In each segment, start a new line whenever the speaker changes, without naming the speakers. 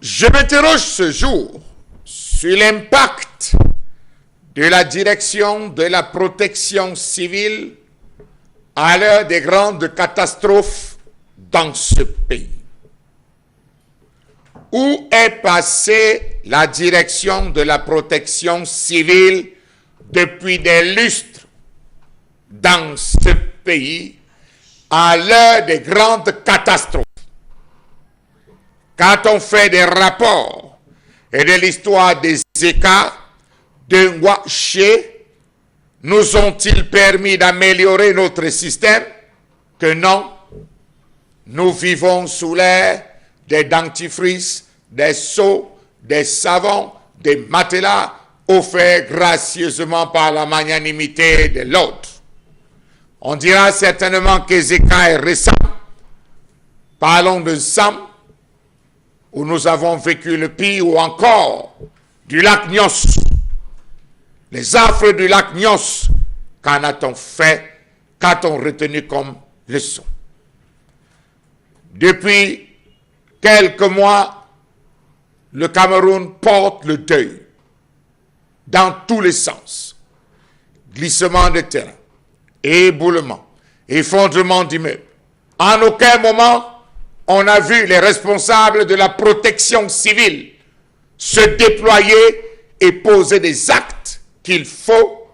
Je m'interroge ce jour sur l'impact de la direction de la protection civile à l'heure des grandes catastrophes dans ce pays. Où est passée la direction de la protection civile depuis des lustres dans ce pays à l'heure des grandes catastrophes? Quand on fait des rapports et de l'histoire des écarts de Ngwaché, nous ont-ils permis d'améliorer notre système? Que non. Nous vivons sous l'ère des dentifrices, des seaux, des savons, des matelas offerts gracieusement par la magnanimité de l'autre. On dira certainement qu'Ézéchiel est récent. Parlons de Sam, où nous avons vécu le pire, ou encore du lac Nyos. Les affres du lac Nyos, qu'en a-t-on fait, qu'a-t-on retenu comme leçon? Depuis quelques mois, le Cameroun porte le deuil dans tous les sens. Glissement de terrain, éboulement, effondrement d'immeubles. En aucun moment, on a vu les responsables de la protection civile se déployer et poser des actes qu'il faut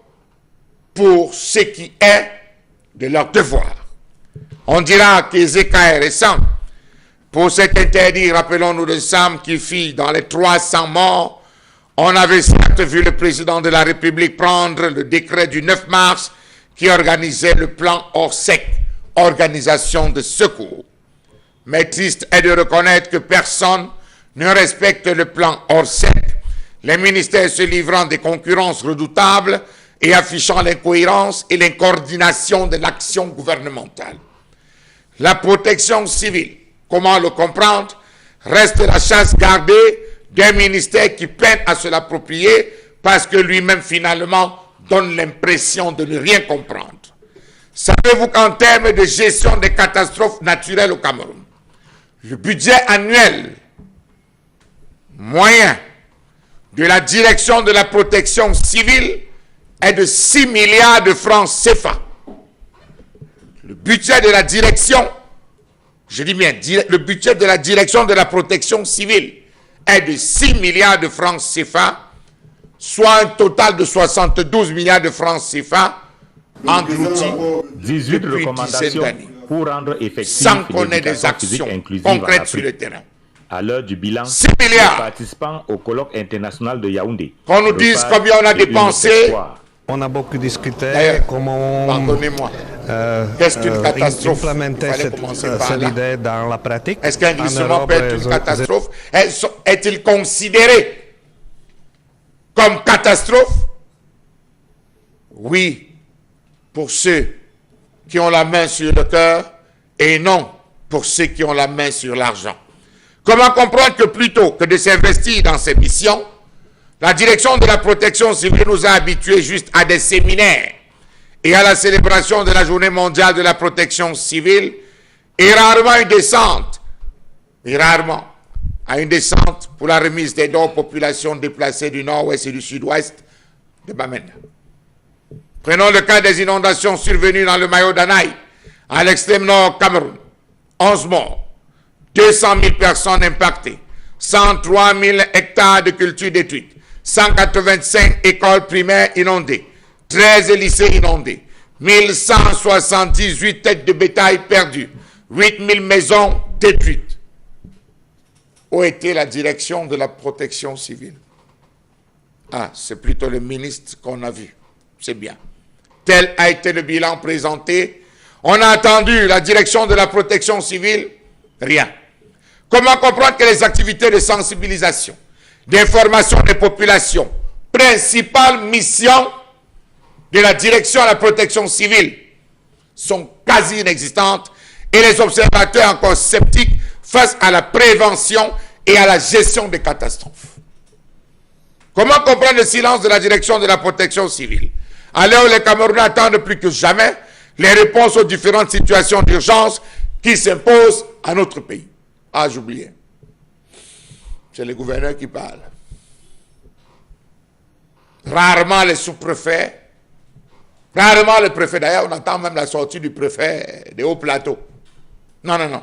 pour ce qui est de leur devoir. On dira qu'Ézéchiel est récent. Pour cet interdit, rappelons-nous de Sam qui fit dans les 300 morts. On avait certes vu le président de la République prendre le décret du 9 mars qui organisait le plan Orsec, organisation de secours. Mais triste est de reconnaître que personne ne respecte le plan Orsec, les ministères se livrant des concurrences redoutables et affichant l'incohérence et l'incoordination de l'action gouvernementale. La protection civile, comment le comprendre, reste la chasse gardée d'un ministère qui peine à se l'approprier parce que lui-même finalement donne l'impression de ne rien comprendre. Savez-vous qu'en termes de gestion des catastrophes naturelles au Cameroun, le budget annuel moyen de la direction de la protection civile est de 6 milliards de francs CFA. Le budget de la direction, je dis bien, le budget de la direction de la protection civile est de 6 milliards de francs CFA, soit un total de 72 milliards de francs CFA engloutis depuis une dizaine d'années, sans qu'on ait des actions concrètes sur le terrain.
À l'heure du bilan,
6 milliards.
Participants au colloque international de Yaoundé.
Qu'on nous dise combien on a dépensé.
On a beaucoup discuté comment
pardonnez-moi. Qu'est-ce qu'une catastrophe?
Implémenter cette idée dans la pratique.
Est-ce qu'un glissement peut être une catastrophe? Est-il considéré comme catastrophe? Oui, pour ceux qui ont la main sur le cœur et non pour ceux qui ont la main sur l'argent. Comment comprendre que plutôt que de s'investir dans ces missions, la direction de la protection civile nous a habitués juste à des séminaires et à la célébration de la journée mondiale de la protection civile et rarement une descente, pour la remise des dons aux populations déplacées du nord-ouest et du sud-ouest de Bamenda. Prenons le cas des inondations survenues dans le Mayo d'Anaï, à l'extrême nord Cameroun. 11 morts, 200 000 personnes impactées, 103 000 hectares de cultures détruites, 185 écoles primaires inondées, 13 lycées inondés, 1178 têtes de bétail perdues, 8000 maisons détruites. Où était la direction de la protection civile? Ah, c'est plutôt le ministre qu'on a vu. C'est bien. Tel a été le bilan présenté. On a attendu la direction de la protection civile? Rien. Comment comprendre que les activités de sensibilisation, d'information des populations, principale mission de la direction de la protection civile, sont quasi inexistantes et les observateurs encore sceptiques face à la prévention et à la gestion des catastrophes? Comment comprendre le silence de la direction de la protection civile à l'heure où les Camerounais attendent plus que jamais les réponses aux différentes situations d'urgence qui s'imposent à notre pays? Ah, j'oubliais. c'est le gouverneur qui parle. Rarement les sous-préfets, rarement le préfet. D'ailleurs, on attend même la sortie du préfet des Hauts-Plateaux. Non, non, non.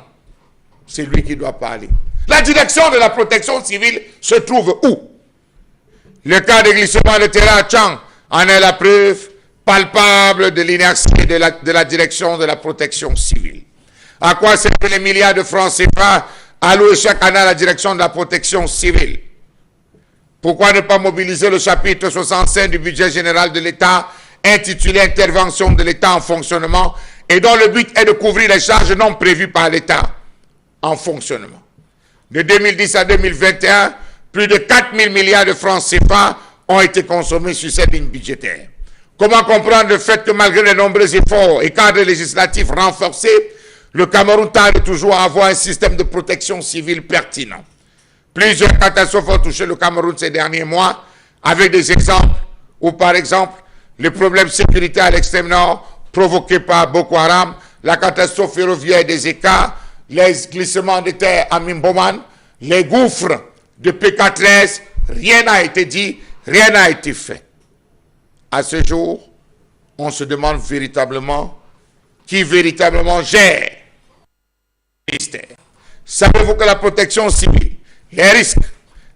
C'est lui qui doit parler. La direction de la protection civile se trouve où? Le cas de glissement de terrain à Tchang en est la preuve palpable de l'inertie de la direction de la protection civile. À quoi servent les milliards de francs CFA alloués chaque année à la direction de la protection civile? Pourquoi ne pas mobiliser le chapitre 65 du budget général de l'État intitulé Intervention de l'État en fonctionnement et dont le but est de couvrir les charges non prévues par l'État en fonctionnement? De 2010 à 2021, plus de 4 000 milliards de francs CFA ont été consommés sur cette ligne budgétaire. Comment comprendre le fait que malgré les nombreux efforts et cadres législatifs renforcés, le Cameroun tarde toujours à avoir un système de protection civile pertinent? Plusieurs catastrophes ont touché le Cameroun ces derniers mois, avec des exemples où, par exemple, les problèmes sécuritaires à l'extrême nord provoqués par Boko Haram, la catastrophe ferroviaire des Écarts, les glissements de terre à Mimboman, les gouffres de PK13, rien n'a été dit, rien n'a été fait. À ce jour, on se demande véritablement qui véritablement gère le ministère. Savez-vous que la protection civile, les risques,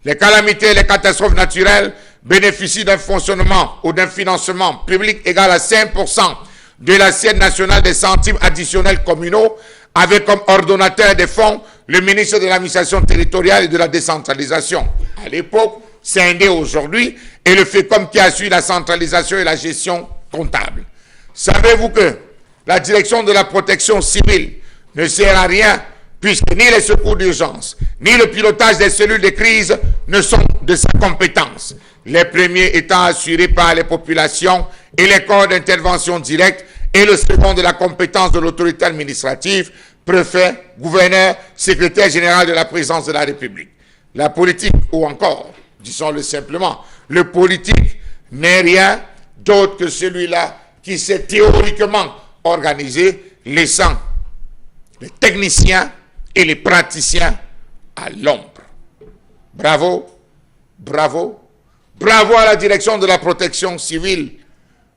les calamités et les catastrophes naturelles bénéficient d'un fonctionnement ou d'un financement public égal à 5% de l'assiette nationale des centimes additionnels communaux, avec comme ordonnateur des fonds le ministre de l'administration territoriale et de la décentralisation. À l'époque, scindé aujourd'hui, et le FECOM qui assure la centralisation et la gestion comptable. Savez-vous que la direction de la protection civile ne sert à rien, puisque ni les secours d'urgence, ni le pilotage des cellules de crise ne sont de sa compétence, les premiers étant assurés par les populations et les corps d'intervention directe, et le second de la compétence de l'autorité administrative, préfet, gouverneur, secrétaire général de la présidence de la République. La politique, ou encore, disons-le simplement, le politique n'est rien d'autre que celui-là qui s'est théoriquement organisé, laissant les techniciens et les praticiens à l'ombre. Bravo, bravo, bravo à la direction de la protection civile,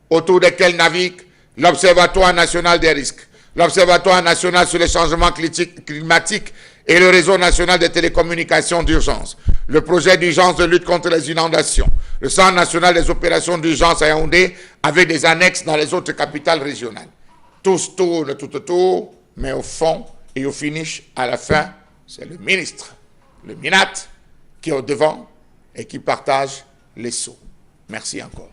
autour desquelles navigue l'Observatoire national des risques, l'Observatoire national sur les changements climatiques et le réseau national des télécommunications d'urgence, le projet d'urgence de lutte contre les inondations, le Centre national des opérations d'urgence à Yaoundé, avec des annexes dans les autres capitales régionales. Tous tournent tout autour, mais au fond et au finish, à la fin, c'est le ministre, le MINAT, qui est au devant et qui partage les sceaux. Merci encore.